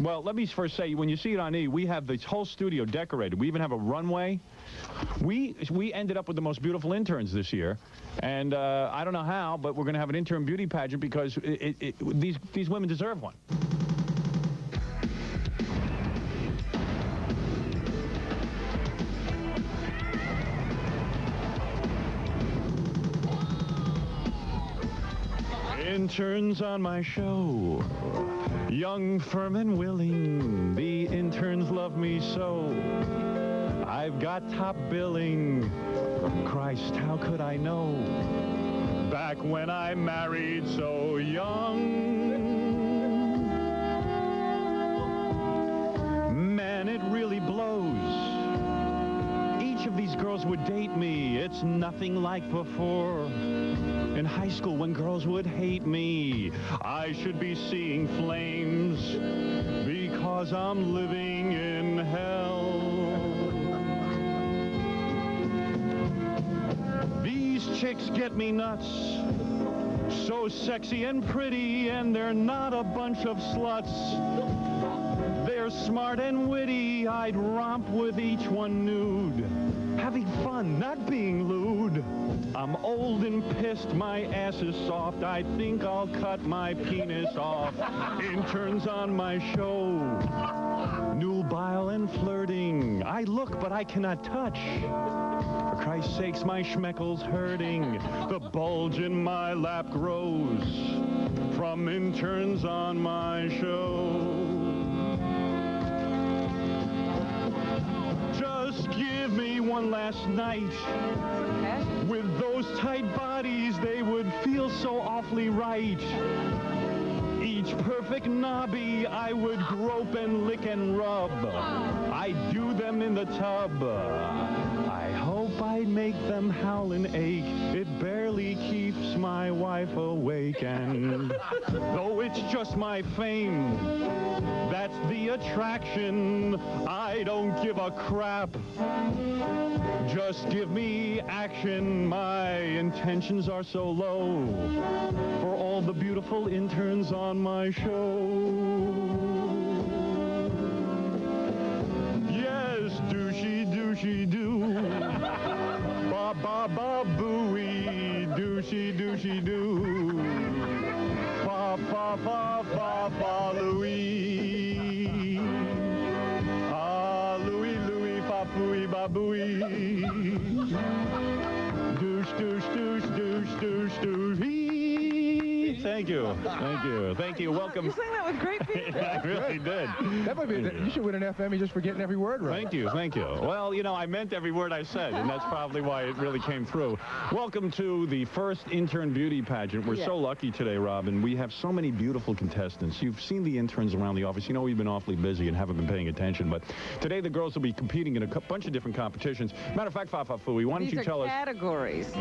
Well, let me first say, when you see it on E, we have this whole studio decorated. We even have a runway. We ended up with the most beautiful interns this year, and I don't know how, but we're going to have an intern beauty pageant because these women deserve one. Interns on my show, young, firm, and willing. The interns love me so. I've got top billing. Christ, how could I know? Back when I married so young. Man, it really blows. Each of these girls would date me. It's nothing like before. In high school, when girls would hate me, I should be seeing flames because I'm living in hell. These chicks get me nuts, so sexy and pretty, and they're not a bunch of sluts. They're smart and witty, I'd romp with each one nude, having fun, not being lewd. I'm old and pissed, my ass is soft, I think I'll cut my penis off. Interns on my show, nubile and flirting. I look, but I cannot touch. For Christ's sakes, my schmeckle's hurting. The bulge in my lap grows from interns on my show. Just give me one last night. With those tight bodies, they would feel so awfully right. Each perfect knobby I would grope and lick and rub. I'd do them in the tub. I hope I'd make them howl and ache. It barely keeps my wife awake. And though it's just my fame, that's the attraction. I don't give a crap. Just give me action. My intentions are so low for all the beautiful interns on my show. Yes, douchey, douchey, doo. Ba ba ba booey, douchey, douchey, doo. Fa fa fa fa fa Louis. Ah, Louis, Louis, fa fooey, ba booey. Douche, douche, douche, douche, douche, douche. Thank you. Thank you. Thank you. Welcome. You sang that with great feeling. I really did. That might be. You should win an FME just for getting every word right. Thank you. Thank you. Well, you know, I meant every word I said, and that's probably why it really came through. Welcome to the first intern beauty pageant. We're so lucky today, Robin. We have so many beautiful contestants. You've seen the interns around the office. You know we've been awfully busy and haven't been paying attention, but today the girls will be competing in a bunch of different competitions. Matter of fact, Fafa Fooey, why don't you tell us? Categories.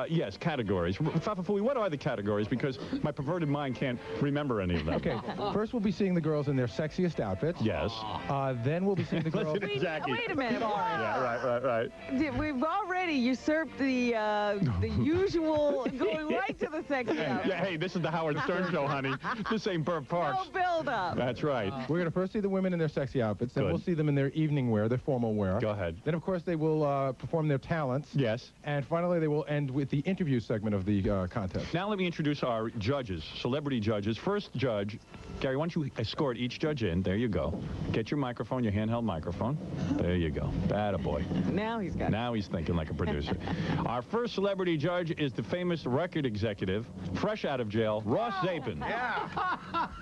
Yes, categories. Fafa Fooey, what are the categories? Because my perverted mind can't remember any of them. Okay, first we'll be seeing the girls in their sexiest outfits. Yes. Then we'll be seeing the girls... Wait a minute. Yeah, right. We've already usurped the usual, going right to the sexy outfit. Yeah, hey, this is the Howard Stern show, honey. This ain't Burp Parks. No build-up. That's right. We're going to first see the women in their sexy outfits, then we'll see them in their evening wear, their formal wear. Go ahead. Then, of course, they will perform their talents. Yes. And finally, they will end with the interview segment of the contest. Now let me introduce our judges, celebrity judges. First judge, Gary, why don't you escort each judge in? There you go. Get your microphone, your handheld microphone. There you go. Attaboy. Now he's got it. Now he's thinking like a producer. Our first celebrity judge is the famous record executive, fresh out of jail, Ross Zapin. Yeah.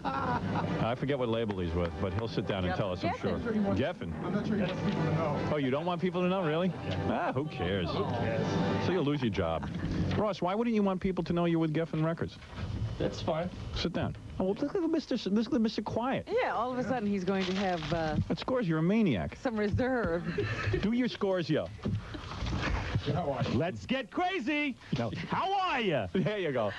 I forget what label he's with, but he'll sit down and tell us, I'm sure. Geffen. I'm not sure he wants people to know. Oh, you don't want people to know, really? Ah, who cares? So you'll lose your job. Ross, why wouldn't you want people to know you're with Geffen Records? That's fine. Sit down. Oh, well, look at Mr. Quiet. Yeah, all of a sudden he's going to have That scores, you're a maniac. some reserve. Do your scores, yo. Let's get crazy. No. How are you? There you go.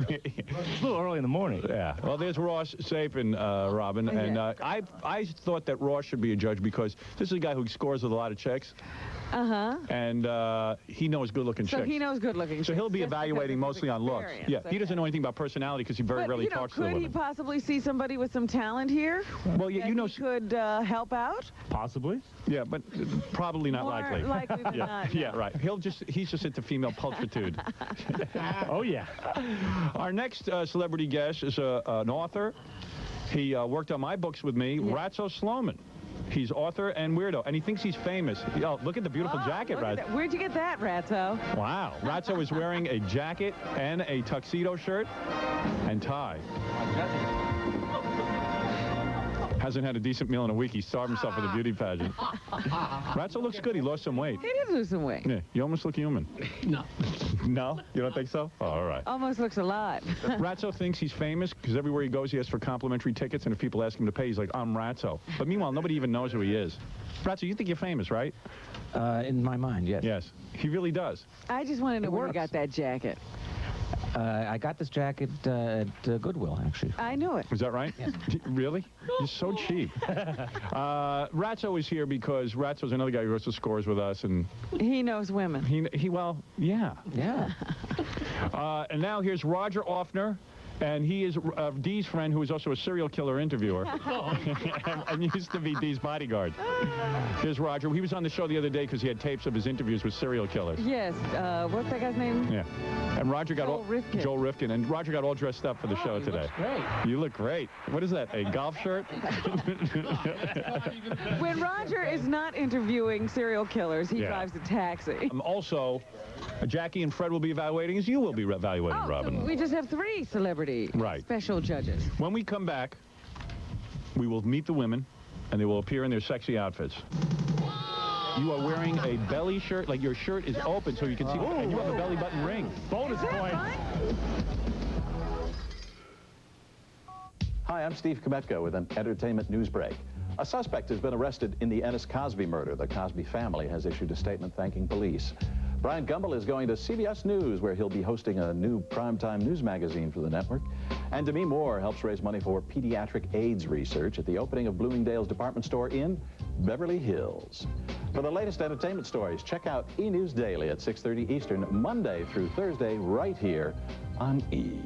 It's a little early in the morning. Yeah. Well, there's Ross Sapin, Robin, and I thought that Ross should be a judge because this is a guy who scores with a lot of chicks. And he knows good-looking chicks. So he knows good-looking chicks. So he'll be evaluating mostly on looks. Yeah, he doesn't know anything about personality because he very rarely talks to the women. Could he possibly see somebody with some talent here? Well, yeah, you know, he could help out. Possibly. Yeah, but probably not likely. More likely than not. Yeah, right. He's just into female pulchritude. Oh yeah. Our next celebrity guest is an author. He worked on my books with me, Ratso Sloman. He's author and weirdo, and he thinks he's famous. Oh, look at the beautiful jacket, Ratso. Where'd you get that, Ratso? Wow. Ratso is wearing a jacket and a tuxedo shirt and tie. Hasn't had a decent meal in a week. He starved himself for the beauty pageant. Ratso looks good. He lost some weight. He did lose some weight. Yeah, you almost look human. No. No? You don't think so? Oh, all right. Almost looks a lot. Ratso thinks he's famous because everywhere he goes, he asks for complimentary tickets, and if people ask him to pay, he's like, I'm Ratso. But meanwhile, nobody even knows who he is. Ratso, you think you're famous, right? In my mind, yes. Yes. He really does. I just want to know where you got that jacket. I got this jacket at Goodwill, actually. I knew it. Is that right? Yes. Really? You're so cheap. Ratso is here because Ratso's another guy who goes to scores with us, and he knows women. Well, yeah. Yeah. And now here's Roger Offner. And he is Dee's friend, who is also a serial killer interviewer, and used to be Dee's bodyguard. Here's Roger. He was on the show the other day because he had tapes of his interviews with serial killers. Yes. What's that guy's name? Yeah. And Roger got Joel Rifkin. And Roger got all dressed up for the show today. Great. You look great. What is that? A golf shirt? When Roger is not interviewing serial killers, he drives a taxi. Also, Jackie and Fred will be evaluating as you will be evaluating, Robin. So we just have 3 celebrity special judges. When we come back, we will meet the women, and they will appear in their sexy outfits. You are wearing a belly shirt, like your shirt is open so you can see, and you have a belly button ring. Bonus point. Hi, I'm Steve Kometka with an entertainment news break. A suspect has been arrested in the Ennis Cosby murder. The Cosby family has issued a statement thanking police. Brian Gumbel is going to CBS News, where he'll be hosting a new primetime news magazine for the network. And Demi Moore helps raise money for pediatric AIDS research at the opening of Bloomingdale's department store in Beverly Hills. For the latest entertainment stories, check out E! News Daily at 6:30 Eastern, Monday through Thursday, right here on E!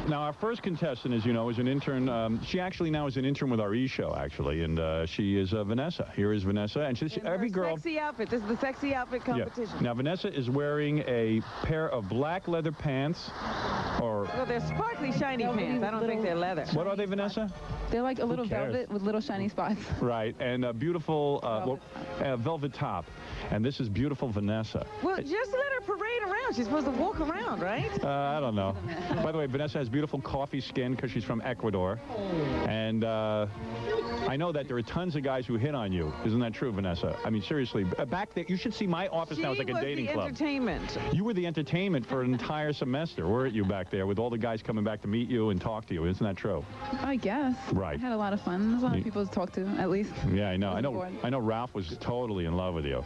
Now, our first contestant, as you know, is an intern. She actually now is an intern with our E! show, actually, and she is Vanessa. Here is Vanessa, and every girl. Sexy outfit. This is the sexy outfit competition. Yeah. Now, Vanessa is wearing a pair of black leather pants, or. Well, they're sparkly, shiny pants. I don't think they're leather. What are they, Vanessa? They're like a little velvet with little shiny spots. Right, and a beautiful velvet top. And this is beautiful Vanessa. Well, just let her parade around. She's supposed to walk around, right? I don't know. By the way, Vanessa has beautiful coffee skin because she's from Ecuador. And I know that there are tons of guys who hit on you. Isn't that true, Vanessa? I mean, seriously. Back there, you should see my office now. It's like a dating club. Entertainment. You were the entertainment for an entire semester, weren't you, back there, with all the guys coming back to meet you and talk to you? Isn't that true? I guess. Right. I had a lot of fun. There's a lot of people to talk to, at least. Yeah, I know. I know Ralph was totally in love with you.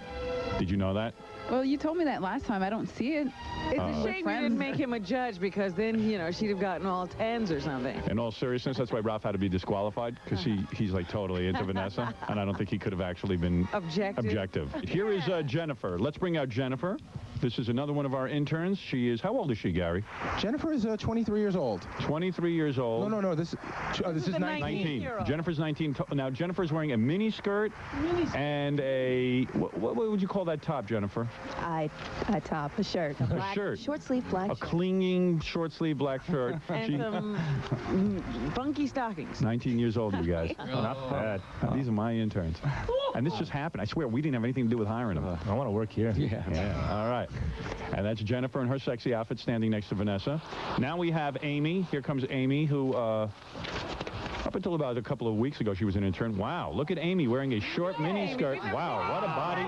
Did you know that? Well, you told me that last time. I don't see it. It's a shame you didn't make him a judge, because then, you know, she'd have gotten all 10s or something. In all seriousness, that's why Ralph had to be disqualified, because he's like totally into Vanessa, and I don't think he could have actually been objective. Here is Jennifer. Let's bring out Jennifer. This is another one of our interns. She is, how old is she, Gary? Jennifer is 23 years old. 23 years old. No. This is 19. Jennifer's 19. Now, Jennifer's wearing a mini skirt and a, what would you call that top, Jennifer? A top, a shirt. A shirt. Short sleeve black shirt. A clinging short sleeve black shirt. And some funky stockings. 19 years old, you guys. Not bad. These are my interns. And this just happened. I swear, we didn't have anything to do with hiring them. I want to work here. Yeah. All right. And that's Jennifer in her sexy outfit standing next to Vanessa. Now we have Amy. Here comes Amy, who Up until about a couple of weeks ago, she was an intern. Wow, look at Amy wearing a short mini skirt. Wow, what a body.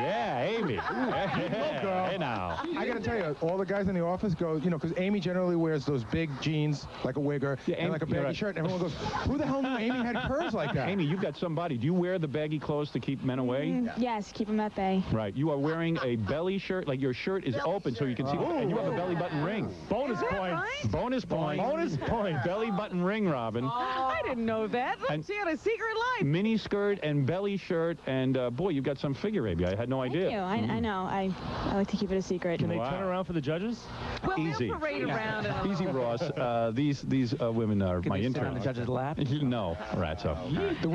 Yeah, Amy. Hey, now. I got to tell you, all the guys in the office go, you know, because Amy generally wears those big jeans, like a wigger, and like a baggy shirt, and everyone goes, who the hell knew Amy had curves like that? Amy, you've got some body. Do you wear the baggy clothes to keep men away? Yes, keep them at bay. Right. You are wearing a belly shirt, like your shirt is open so you can see, and you have a belly button ring. Bonus point. Right? Bonus point. Bonus point. Belly button ring, Robin. I didn't know that. Look, she had a secret life. Mini skirt and belly shirt, and boy, you've got some figure, Amy. I had no idea. Thank you. I know. I like to keep it a secret. Can they turn around for the judges? Well, Easy. they'll parade around. Easy, Ross. These women are Can my they sit on interns. the judge's lap? No, Ratso. The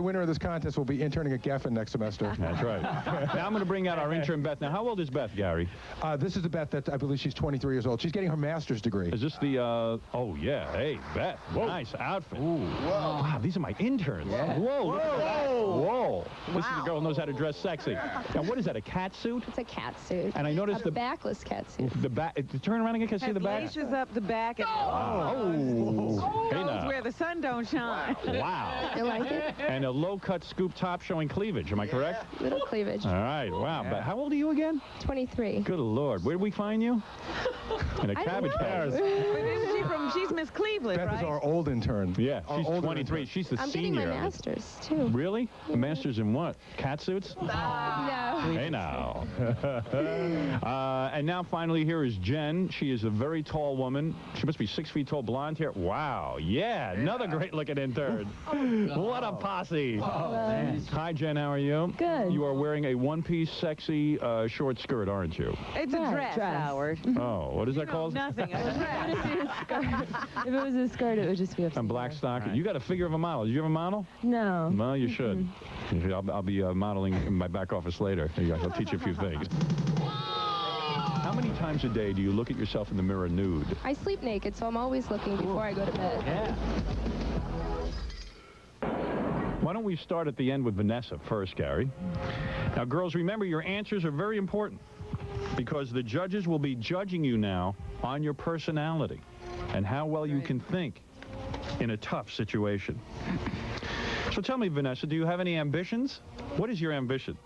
winner of this contest will be interning at Geffen next semester. That's right. Now I'm going to bring out our intern, Beth. Now, how old is Beth, Gary? This is the Beth that I believe she's 23 years old. She's getting her master's degree. Is this the, oh, yeah. Hey, Beth. Whoa. Nice outfit. Ooh. Wow, these are my interns. Yeah. Whoa, look at that. Whoa. This is a girl who knows how to dress sexy. Now, what is that, a cat suit? It's a cat suit. And I noticed a backless cat suit. the back. Turn around again. Can I see the back? Laces up the back. And Oh. Hey, goes now. where the sun don't shine. Wow. You like it? And a low-cut scoop top showing cleavage. Am I correct? Little cleavage. All right. Wow. But how old are you again? 23. Good Lord. Where did we find you? In a cabbage patch. But isn't she from? She's Miss Cleveland, Beth right? is our old intern. Yeah, Our she's older 23. intern. She's the I'm senior. getting my master's, too. Really? A master's in what? Cat suits? No. Hey, now. And now, finally, here is Jen. She is a very tall woman. She must be 6 feet tall, blonde hair. Wow. Yeah, another great-looking intern. What a posse. Hi, Jen. How are you? Good. You are wearing a one-piece, sexy, short skirt, aren't you? It's a Right, dress, Howard. Oh, what is that called? Nothing. A dress. If it was a skirt, it would just be a A black stocking. You got a figure of a model. Did you ever model? No. Well, you should. I'll be modeling in my back office later. I'll teach you a few things. How many times a day do you look at yourself in the mirror nude? I sleep naked, so I'm always looking before I go to bed. Yeah. Why don't we start at the end with Vanessa first, Gary? Now, girls, remember your answers are very important because the judges will be judging you now on your personality and how well you can think in a tough situation. So tell me, Vanessa, do you have any ambitions? What is your ambition?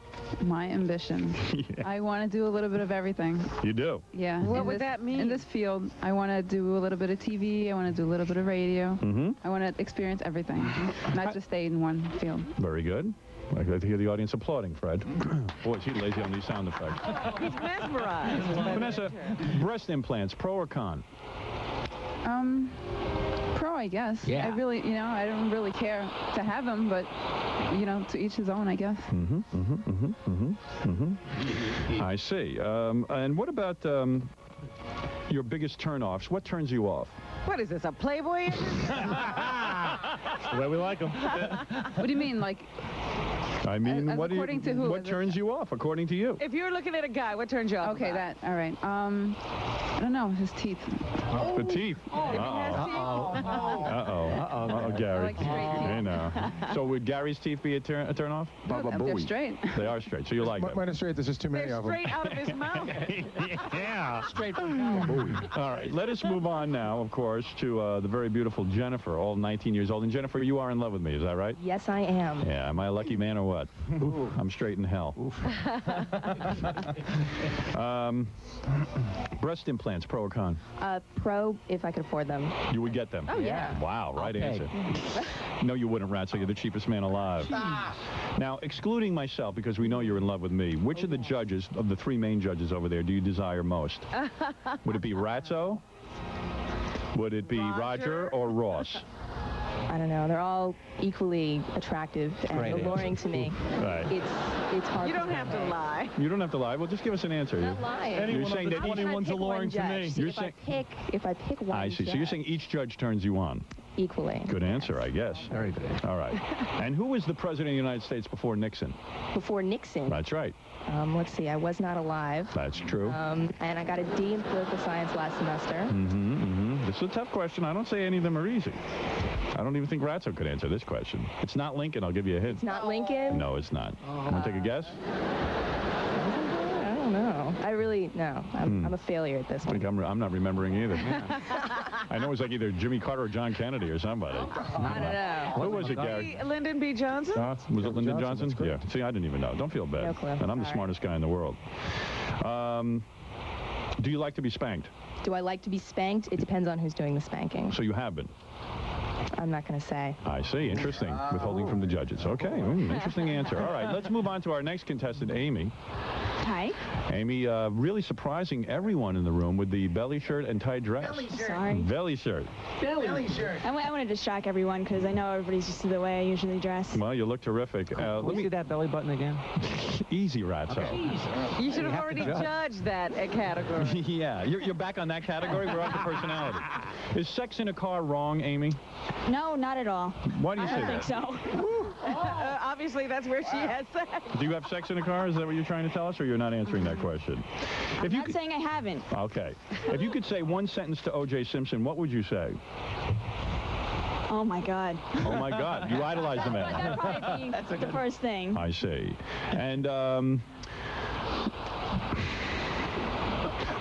My ambition. Yeah. I want to do a little bit of everything. You do? Yeah. What in would this- that mean? In this field, I want to do a little bit of TV. I want to do a little bit of radio. Mm-hmm. I want to experience everything, not just stay in one field. Very good. I'd like to hear the audience applauding, Fred. Boy, she's lazy on these sound effects. He's mesmerized. Vanessa, breast implants, pro or con? Pro, I guess. Yeah. I really, I don't really care to have them, but, to each his own, I guess. I see. And what about your biggest turn-offs? What turns you off? What is this, a Playboy? The way we like them. What do you mean, like? I mean, As what according to who? What Is it- turns you off, according to you? If you're looking at a guy, what turns you off? Okay, about? that. All right. I don't know. His teeth. The teeth. Uh-oh, Gary. I like straight teeth. Hey, now. So would Gary's teeth be a turn-off? They're straight. They are straight, so you like them. Mine is straight. There's just too many They're of them. straight out of his mouth. Yeah. Straight from All right, let us move on now, of course, to the very beautiful Jennifer, all 19 years old. And Jennifer, you are in love with me, is that right? Yes, I am. Yeah, am I a lucky man or what? I'm straight in hell. Breast implants, pro or con? Pro, if I could afford them. You would get them. Oh, yeah. Wow, right Okay. answer. No, you wouldn't, Rat, so you're the cheapest man alive. Now, excluding myself, because we know you're in love with me, which of the judges, of the three main judges over there, do you desire most? Would it be Ratso? Would it be Roger or Ross? I don't know. They're all equally attractive and Great alluring answer. to me. Right. It's hard. You to don't have to lie. You don't have to lie. Well, just give us an answer. I'm not lying. You're saying that I'm trying to anyone's pick one alluring to me. judge. You're If I saying- pick one I see. So you're judge, saying each judge turns you on. equally. Good answer, I guess. Very good. All right. And who was the president of the United States before Nixon? Before Nixon, That's right. let's see, I was not alive. That's true. And I got a D in political science last semester. This is a tough question. I don't say any of them are easy. I don't even think Ratso could answer this question. It's not Lincoln. I'll give you a hint. It's not Lincoln? No, it's not. Want to take a guess? I don't know. I really, no. I'm a failure at this I think one. I'm not remembering either. I know it was like either Jimmy Carter or John Kennedy or somebody. I don't know. Who was it, Gary? Lyndon B. Johnson? Was it Lyndon Johnson? Yeah. See, I didn't even know. Don't feel bad. No clue. And I'm the All right. smartest guy in the world. Do you like to be spanked? Do I like to be spanked? It depends on who's doing the spanking. So you have been. I'm not going to say. I see. Interesting. Withholding from the judges. Okay. Interesting answer. All right. Let's move on to our next contestant, Amy. Hi. Amy, really surprising everyone in the room with the belly shirt and tight dress. Sorry. Belly shirt. Belly shirt. I wanted to shock everyone because I know everybody's used to the way I usually dress. Well, you look terrific. Let me see that belly button again. Easy, Ratso. You should have already judged that category. Yeah. You're back on that category? We're on to personality. Is sex in a car wrong, Amy? No, not at all. Why do you say I that? don't think so. Obviously, that's where she has sex. Do you have sex in a car? Is that what you're trying to tell us, or you're not answering that question? I'm not saying I haven't. Okay. If you could say one sentence to O.J. Simpson, what would you say? Oh, my God. Oh, my God. You idolize the man. That'd probably be the first thing. I see. And,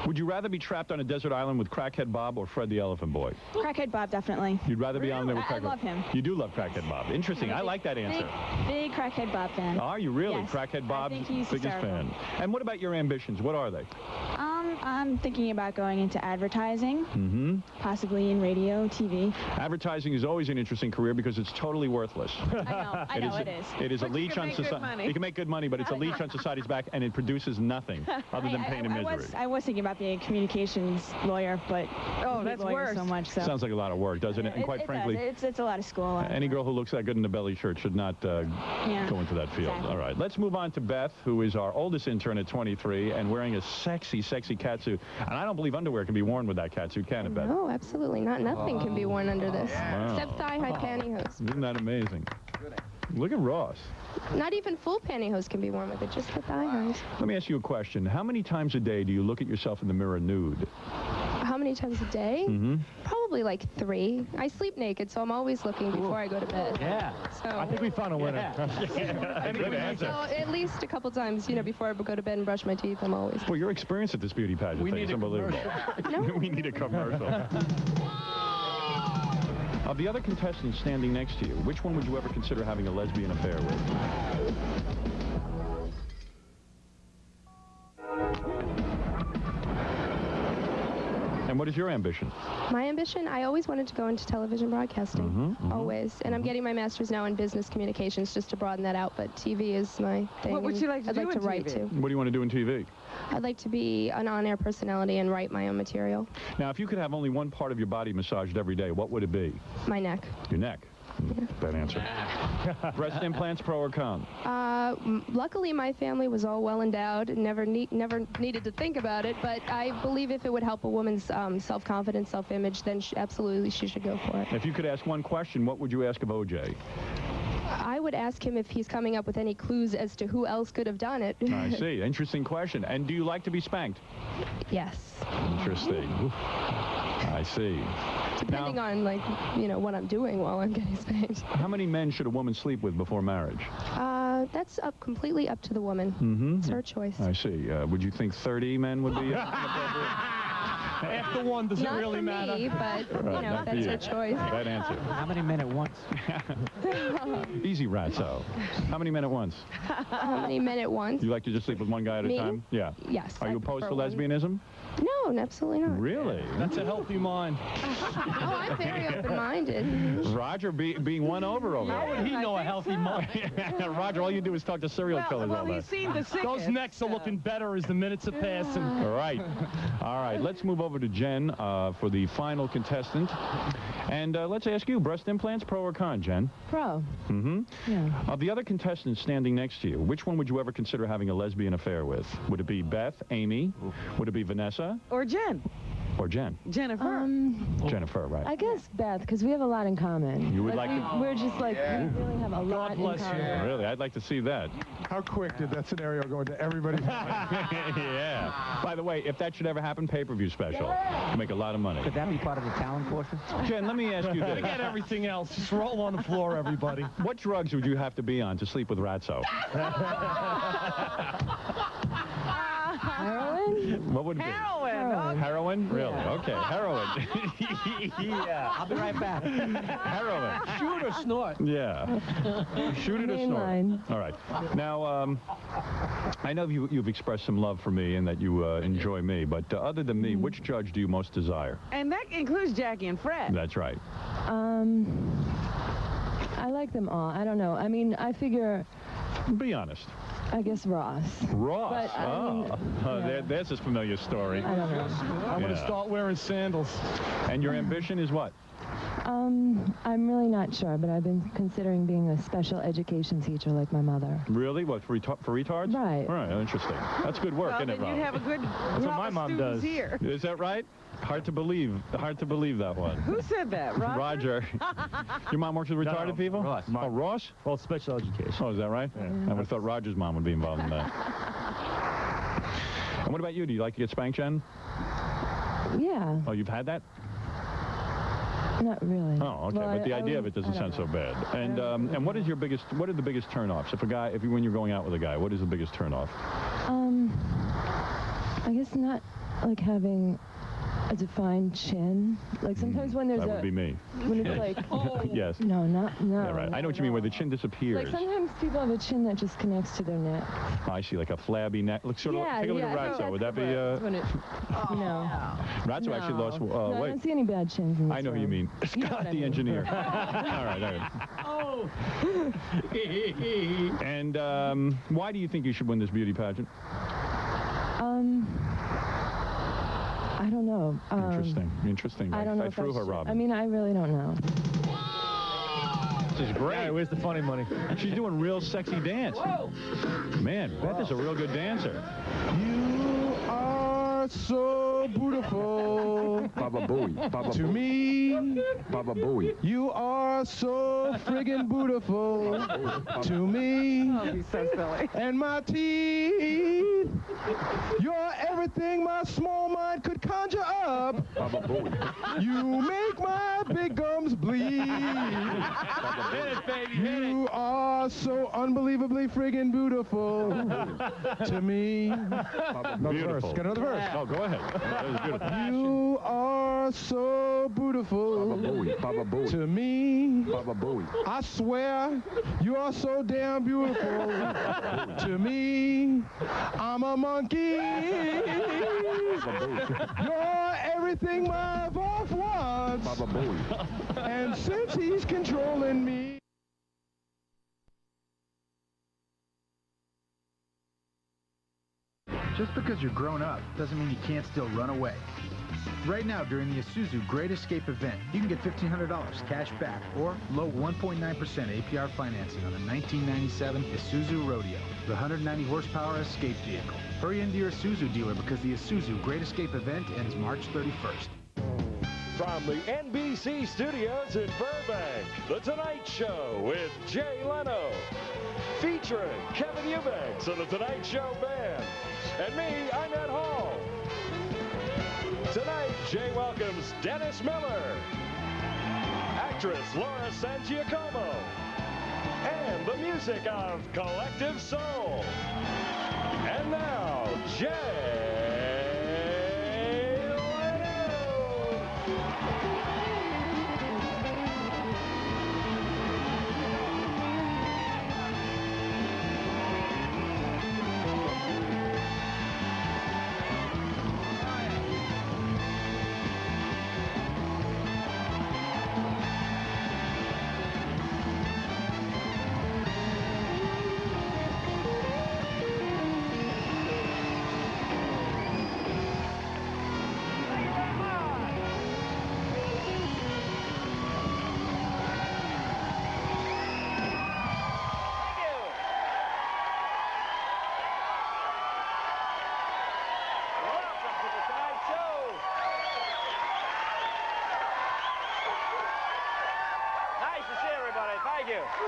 would you rather be trapped on a desert island with Crackhead Bob or Fred the Elephant Boy? Crackhead Bob, definitely. You'd rather be on there with Crackhead Bob? I love him. You do love Crackhead Bob. Interesting. I like that answer. Big Crackhead Bob fan. Are you really? Yes. Crackhead Bob, I think he's biggest hysterical. fan. And what about your ambitions? What are they? I'm thinking about going into advertising, Mm-hmm. possibly in radio, TV. Advertising is always an interesting career because it's totally worthless. I know it is. It is a But you leech can on make good society. money. You can make good money, but it's a leech on society's back, and it produces nothing other than pain and misery. I was thinking about being a communications lawyer, but Oh, I hate that's lawyers worse. so much. So. Sounds like a lot of work, doesn't it? And quite frankly, it's a lot of school. any girl who looks that good in a belly shirt should not go into that field. Exactly. All right, let's move on to Beth, who is our oldest intern at 23 and wearing a sexy, sexy catsuit. And I don't believe underwear can be worn with that catsuit, can it, Beth? No, absolutely not. Nothing can be worn under this, Wow. except thigh-high pantyhose. Isn't that amazing? Look at Ross. Not even full pantyhose can be worn with it, just the thigh-highs. Let me ask you a question. How many times a day do you look at yourself in the mirror nude? How many times a day? Mm-hmm. Probably like 3. I sleep naked, so I'm always looking before I go to bed. Yeah. So, I think we found a winner. Good answer. so at least a couple times, before I go to bed and brush my teeth, I'm always. Well, your experience at this beauty pageant thing is unbelievable. We need a commercial. Of the other contestants standing next to you, which one would you ever consider having a lesbian affair with? And what is your ambition? My ambition, I always wanted to go into television broadcasting. Always. And I'm getting my master's now in business communications just to broaden that out, but TV is my thing. What would you like to I'd do like to in write TV? too. What do you want to do in TV? I'd like to be an on-air personality and write my own material. Now, if you could have only one part of your body massaged every day, what would it be? My neck. Your neck. Bad answer. Breast implants, pro or con? Luckily, my family was all well endowed and never needed to think about it, but I believe if it would help a woman's self-confidence, self-image, then absolutely she should go for it. If you could ask one question, what would you ask of O.J.? I would ask him if he's coming up with any clues as to who else could have done it. I see. Interesting question. And do you like to be spanked? Yes. Interesting. I see. Depending Now, on, what I'm doing while I'm getting spanked. how many men should a woman sleep with before marriage? That's completely up to the woman. Mm-hmm. It's her choice. I see. Would you think 30 men would be appropriate? After one, does it Not really for matter? me, but, Not for that's you. her choice. Bad answer. How many men at once? Easy, Ratso. How many men at once? How many men at once? You like to just sleep with one guy at a Me? time? Yeah. Yes. Are I you opposed to prefer one. lesbianism? No, absolutely not. Really? That's a healthy mind. Oh, I'm very open-minded. Roger being won over over How there. would he know a healthy mind? Roger, all you do is talk to serial killers all Well, day. he's seen the sickest. Those necks are looking better as the minutes are passing. All right. All right. Let's move over to Jen for the final contestant. And let's ask you, breast implants, pro or con, Jen? Pro. Mm-hmm. Yeah. Of the other contestants standing next to you, which one would you ever consider having a lesbian affair with? Would it be Beth, Amy? Would it be Vanessa? Or Jen. Or Jen? Jennifer. Jennifer, right. I guess Beth, because we have a lot in common. You would like to... We're just like, we really have a lot in bless common. you. Really? I'd like to see that. How quick did that scenario go into everybody's mind? Yeah. By the way, if that should ever happen, pay-per-view special. You make a lot of money. Could that be part of the talent portion? Jen, let me ask you this. Forget everything else. Just roll on the floor, everybody. What drugs would you have to be on to sleep with Ratso? Heroin? What would it be? Heroin. Heroin? Really? Okay, heroin. Yeah, I'll be right back. Heroin. Shoot or snort? Yeah. Shoot it or snort. Mainline. All right. Now, I know you've expressed some love for me and that you enjoy me, but other than me, which judge do you most desire? And that includes Jackie and Fred. That's right. I like them all. I don't know. I mean, I figure, Be honest. I guess Ross. Ross. But, I mean, yeah. There's this familiar story. I don't know. I'm going to start wearing sandals. And your ambition is what? I'm really not sure, but I've been considering being a special education teacher like my mother. Really? What, for retards? Right. All right, interesting. That's good work, Well, isn't it, then Rob? you have a good That's what my mom does. Here. Is that right? Hard to believe. Hard to believe that one. Who said that, Roger? Roger. Your mom works with retarded people? Ross. Oh, Ross? Well, special education. Oh, is that right? Yeah. I would have thought Roger's mom would be involved in that. And what about you? Do you like to get spanked, Jen? Yeah, Oh, you've had that? not really. Oh, okay. Well, but the I idea of it don't doesn't sound so know. bad. And what are the biggest turnoffs? When you're going out with a guy, what is the biggest turnoff? I guess not like having a defined chin. Like sometimes when there's That would be me. when it's like, Yes. no, no. Yeah, right. I know what you mean, where the chin Like disappears. sometimes people have a chin that just connects to their neck. I see, like a flabby neck. Look, take a look at Ratso. Would that be? When it, no. Ratso actually lost No, I weight. don't see any bad chins in this I know who you room. mean. Scott, the engineer. All right. Oh. And why do you think you should win this beauty pageant? I don't know. Interesting. I don't know I if threw her, should. Robin. I mean, I really don't know. This is great. Hey, where's the funny money? She's doing real sexy dance. Whoa. Man, Beth is a real good dancer. You are so beautiful. Baba Booey. Baba To Booey. me, Baba Booey. you are so friggin' beautiful. To me, Oh, he's so silly. and my teeth. You're everything my small mind could conjure up. Baba Booey. You make my big gums bleed. Hit it, baby, hit it. You are so unbelievably friggin' beautiful. To me. Another Beautiful. verse. Got another verse. Oh, go ahead. That was beautiful. You are so beautiful. Baba Booey. Baba Booey. To me. Baba Booey. I swear, you are so damn beautiful. To me, I'm a monkey. You're everything my boss wants. Baba Booey. And since he's controlling me. Just because you're grown up doesn't mean you can't still run away. Right now, during the Isuzu Great Escape event, you can get $1,500 cash back or low 1.9% APR financing on the 1997 Isuzu Rodeo, the 190 horsepower escape vehicle. Hurry into your Isuzu dealer because the Isuzu Great Escape event ends March 31st. From the NBC studios in Burbank, The Tonight Show with Jay Leno. Featuring Kevin Eubanks and The Tonight Show Band. And me, I'm Ed Hall. Tonight, Jay welcomes Dennis Miller, actress Laura Sangiacomo, and the music of Collective Soul. And now, Jay Leno.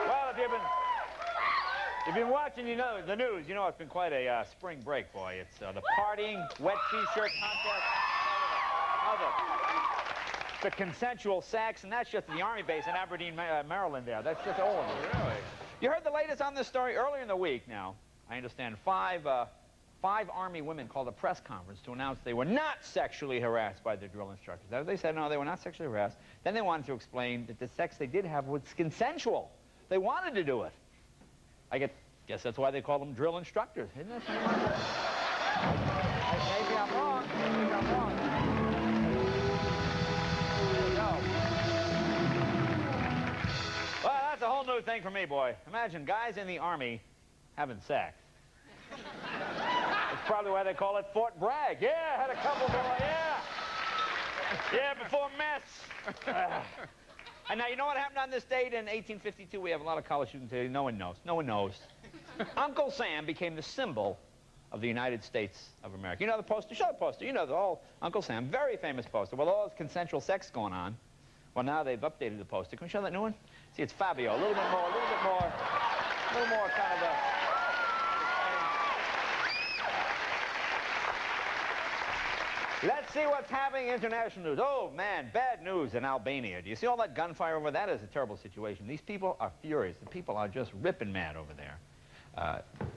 Well, if you've been watching, the news. You know it's been quite a spring break, boy. It's the partying, wet T-shirt contest. The consensual sex, and that's just at the Army base in Aberdeen, Maryland. There, that's just all of it. Really? You heard the latest on this story earlier in the week. Now, I understand five 5 Army women called a press conference to announce they were not sexually harassed by their drill instructors. They said, no, they were not sexually harassed. Then they wanted to explain that the sex they did have was consensual. They wanted to do it. I guess that's why they call them drill instructors. Isn't that something? Maybe I'm wrong. Maybe I'm wrong. There you go. Well, that's a whole new thing for me, boy. Imagine guys in the Army having sex. That's probably why they call it Fort Bragg. Yeah, I had a couple, boy, yeah. Yeah, before mess. And now, you know what happened on this date in 1852? We have a lot of college students today. No one knows. No one knows. Uncle Sam became the symbol of the United States of America. You know the poster? Show the poster. You know the whole Uncle Sam, very famous poster. With all this consensual sex going on, well, now they've updated the poster. Can we show that new one? See, it's Fabio. A little bit more kind of a... Let's see what's happening in international news. Oh, man, bad news in Albania. Do you see all that gunfire over there? That is a terrible situation. These people are furious. The people are just ripping mad over there.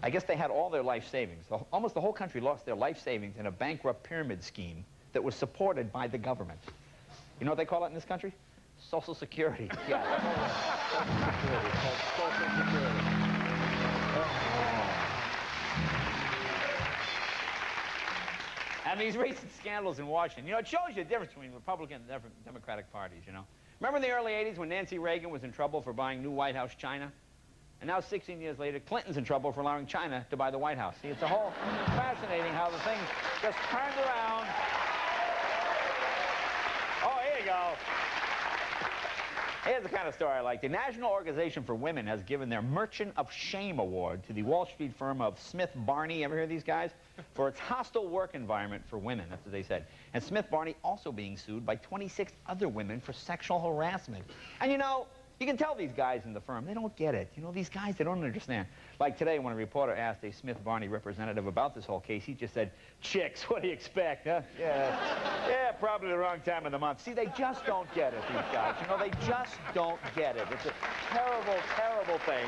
I guess they had all their life savings. Almost the whole country lost their life savings in a bankrupt pyramid scheme that was supported by the government. You know what they call it in this country? Social Security. Yeah. Social Security. It's called Social Security. And these recent scandals in Washington, you know, it shows you the difference between Republican and Democratic parties, you know. Remember in the early 80s when Nancy Reagan was in trouble for buying new White House china? And now 16 years later, Clinton's in trouble for allowing China to buy the White House. See, it's a whole fascinating how the thing just turned around. Oh, here you go. Here's the kind of story I like. The National Organization for Women has given their Merchant of Shame Award to the Wall Street firm of Smith Barney, ever hear of these guys? For its hostile work environment for women, that's what they said. And Smith Barney also being sued by 26 other women for sexual harassment. And you know, you can tell these guys in the firm, they don't get it. You know, these guys, they don't understand. Like today, when a reporter asked a Smith Barney representative about this whole case, he just said, chicks, what do you expect, huh? Yeah, probably the wrong time of the month. See, they just don't get it, these guys. You know, they just don't get it. It's a terrible, terrible thing.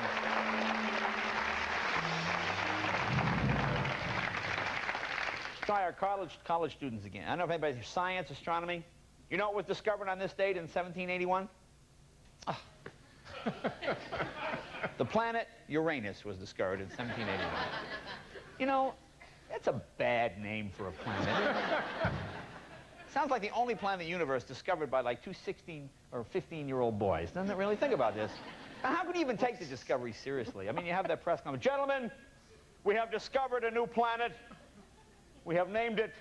Try our college students again. I don't know if anybody, science, astronomy. You know what was discovered on this date in 1781? Oh. The planet Uranus was discovered in 1781. You know, that's a bad name for a planet. Sounds like the only planet in the universe discovered by like two 16 or 15-year-old boys. Doesn't it really? Think about this. Now, how can you even take the discovery seriously? I mean, you have that press conference. Gentlemen, we have discovered a new planet. We have named it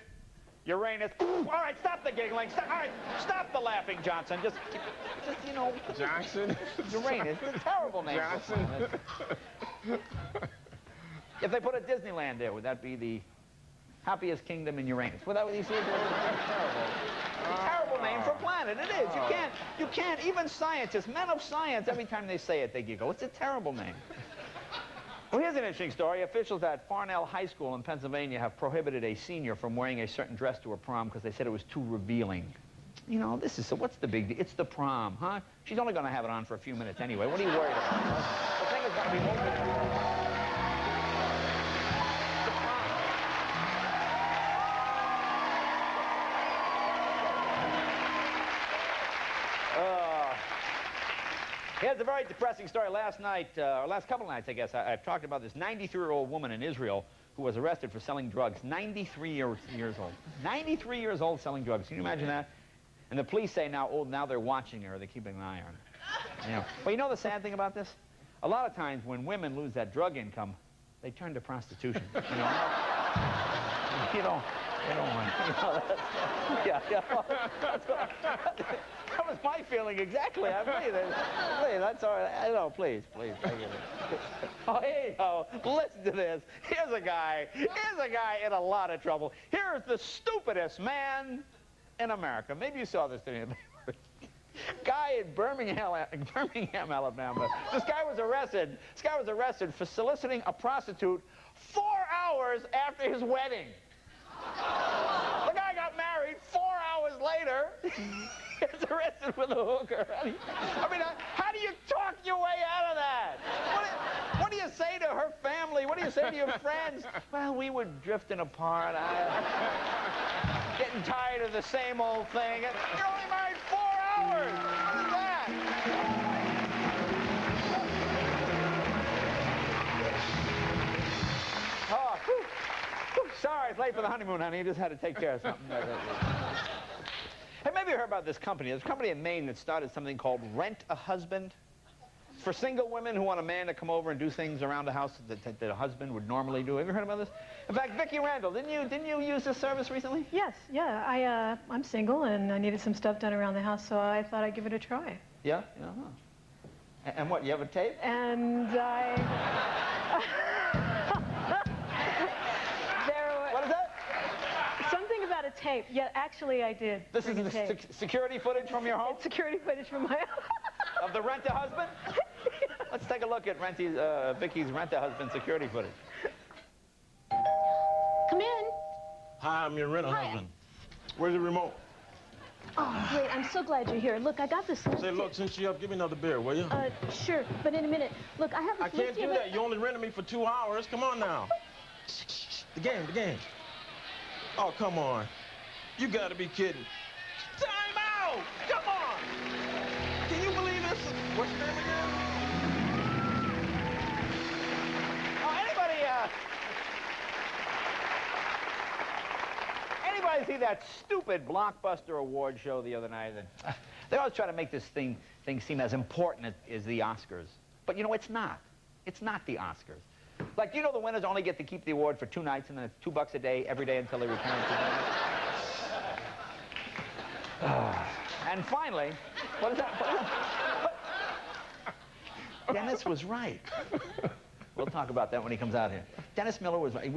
Uranus. All right, stop the giggling. All right, stop the laughing, Johnson. Just you know. Johnson? Uranus. It's a terrible name. Johnson? If they put a Disneyland there, would that be the happiest kingdom in Uranus? Would that what you see? It's terrible. It's a terrible name for a planet. It is. You can't, even scientists, men of science, every time they say it, they giggle. It's a terrible name. Well, here's an interesting story. Officials at Farnell High School in Pennsylvania have prohibited a senior from wearing a certain dress to her prom because they said it was too revealing. You know, this is, so what's the big deal? It's the prom, huh? She's only going to have it on for a few minutes anyway. What are you worried about? The thing is going to be more than... Here's a very depressing story. Last night, or last couple of nights, I guess, I've talked about this 93-year-old woman in Israel who was arrested for selling drugs. 93 years old. 93 years old selling drugs. Can you imagine that? And the police say now, oh, now they're watching her. They're keeping an eye on her. You know. Well, you know the sad thing about this? A lot of times when women lose that drug income, they turn to prostitution. You know? You don't want to. You know, that was my feeling exactly. Please, that's all right. No, please. I get it. Oh, here you go. Listen to this. Here's a guy in a lot of trouble. Here's the stupidest man in America. Maybe you saw this today. Guy in Birmingham, Alabama. This guy was arrested for soliciting a prostitute 4 hours after his wedding. The guy got married 4 hours later. He's arrested with a hooker. I mean, how do you talk your way out of that? What do you say to her family family? What do you say to your friends? Well, we were drifting apart. Getting tired of the same old thing. You're only married 4 hours. What is that? Oh, whew. Whew. Sorry, it's late for the honeymoon, honey. You just had to take care of something. Hey, maybe you heard about this company. There's a company in Maine that started something called Rent a Husband. It's for single women who want a man to come over and do things around the house that a husband would normally do. Have you heard about this? In fact, Vicki Randall, didn't you use this service recently? Yes, yeah. I'm single and I needed some stuff done around the house, so I thought I'd give it a try. Yeah? Uh-huh. And what, you have a tape? And I... What is that? Something about a tape. Yeah, actually I did. This is the security footage from your home? It's security footage from my house. Of the Rent-A-Husband? Let's take a look at Vicki's Rent-A-Husband security footage. Come in. Hi, I'm your rent-a-husband. Where's the remote? Oh, great. I'm so glad you're here. Look, I got this list. Say, look, since you're up, give me another beer, will you? Sure, but in a minute. Look, I have this I can't list do that. You only rented me for 2 hours. Come on now. The game. Oh, come on. You gotta be kidding. Time out! Come on! Can you believe this? What's your name again? Oh, anybody see that stupid Blockbuster award show the other night? They always try to make this thing seem as important as the Oscars. But you know, it's not. It's not the Oscars. Like, you know, the winners only get to keep the award for 2 nights, and then it's $2 a day every day until they return to them. And finally, what is that? Dennis was right. We'll talk about that when he comes out here. Dennis Miller was right.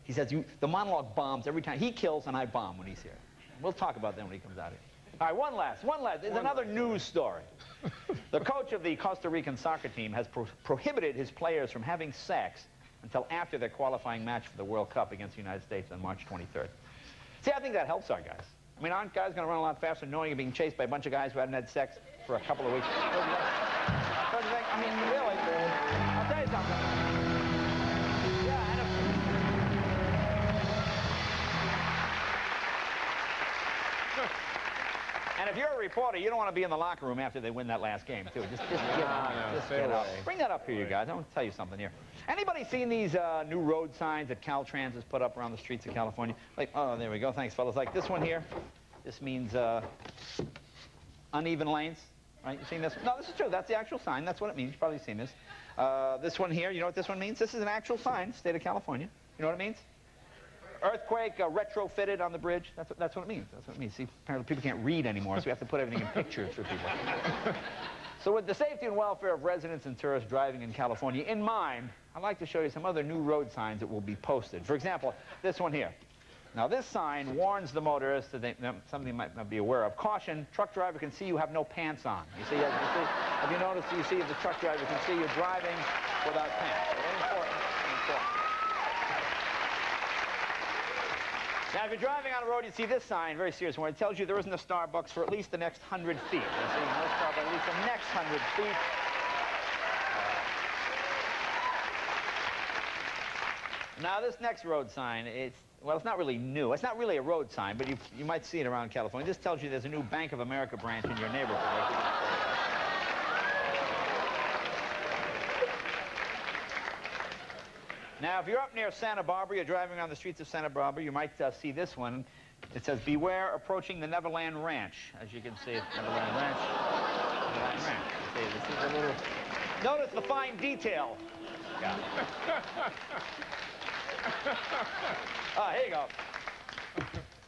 He says the monologue bombs every time. He kills and I bomb when he's here. We'll talk about that when he comes out here. All right, one last. There's another news story. The coach of the Costa Rican soccer team has prohibited his players from having sex until after their qualifying match for the World Cup against the United States on March 23rd. See, I think that helps our guys. I mean, aren't guys going to run a lot faster knowing you're being chased by a bunch of guys who hadn't had sex for a couple of weeks? Don't you think? I mean, really, I'll tell you something. And if you're a reporter, you don't want to be in the locker room after they win that last game, too. Just get out. Bring that up here, you guys. I want to tell you something here. Anybody seen these new road signs that Caltrans has put up around the streets of California? Like, oh, there we go. Thanks, fellas. Like this one here. This means uneven lanes. Right? You seen this? No, this is true. That's the actual sign. That's what it means. You've probably seen this. This one here, you know what this one means? This is an actual sign, state of California. You know what it means? Earthquake retrofitted on the bridge. That's what it means. That's what it means. See, apparently people can't read anymore, so we have to put everything in pictures for people. So with the safety and welfare of residents and tourists driving in California in mind, I'd like to show you some other new road signs that will be posted. For example, this one here. Now, this sign warns the motorist that something they might not be aware of. Caution, truck driver can see you have no pants on. You see, have you noticed, you see if the truck driver can see you driving without pants? Very important. Now, if you're driving on the road, you see this sign, very serious one. It tells you there isn't a Starbucks for at least the next 100 feet. You see, no Starbucks, at least the next 100 feet. Now, this next road sign, well, it's not really new. It's not really a road sign, but you might see it around California. This tells you there's a new Bank of America branch in your neighborhood. Now, if you're up near Santa Barbara, you're driving around the streets of Santa Barbara, you might see this one. It says, beware approaching the Neverland Ranch. As you can see, it's Neverland Ranch. Neverland Ranch. See, this is a little... Notice the fine detail. Yeah. Here you go.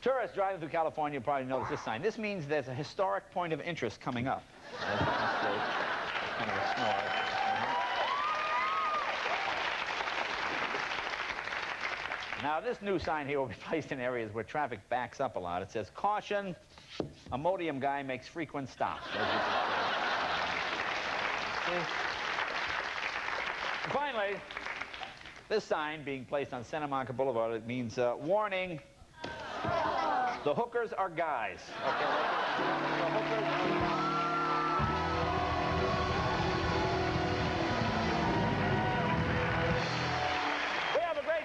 Tourists driving through California probably notice this sign. This means there's a historic point of interest coming up. That's kind of a snore. Now, this new sign here will be placed in areas where traffic backs up a lot. It says, caution, Imodium guy makes frequent stops. Finally, this sign being placed on Santa Monica Boulevard, it means, warning, the hookers are guys. Okay, the hookers are guys.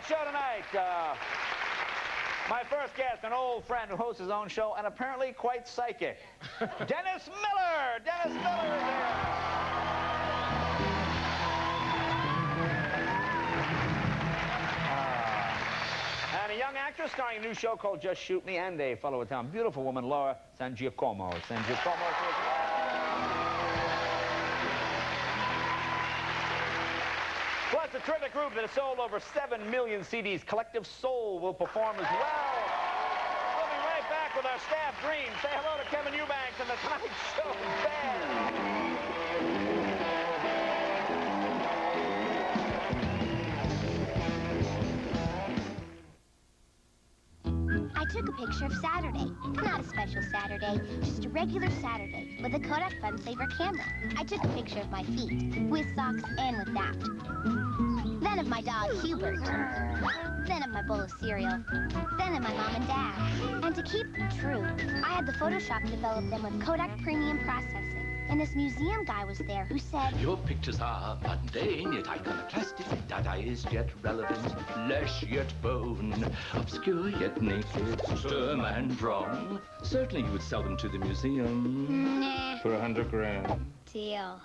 Show tonight. My first guest, an old friend who hosts his own show and apparently quite psychic. Dennis Miller! Dennis Miller is here. And a young actress starring a new show called Just Shoot Me, and a fellow with town, beautiful woman, Laura San Giacomo. San Giacomo. Plus, a terrific group that has sold over 7 million CDs. Collective Soul will perform as well. We'll be right back with our staff dream. Say hello to Kevin Eubanks and the Tonight Show Band. I took a picture of Saturday. Not a special Saturday, just a regular Saturday with a Kodak Fun Saver camera. I took a picture of my feet, with socks and without. Then of my dog, Hubert. Then of my bowl of cereal. Then of my mom and dad. And to keep them true, I had the Photoshop develop them with Kodak Premium Processing. And this museum guy was there who said, Your pictures are mundane, yet iconoclastic, dadaist yet relevant, flesh yet bone, obscure yet naked, stern and wrong. Certainly you would sell them to the museum. Nah. For $100 grand. Deal.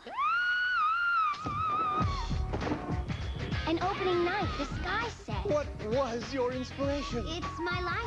And opening night, this guy said, What was your inspiration? It's my life.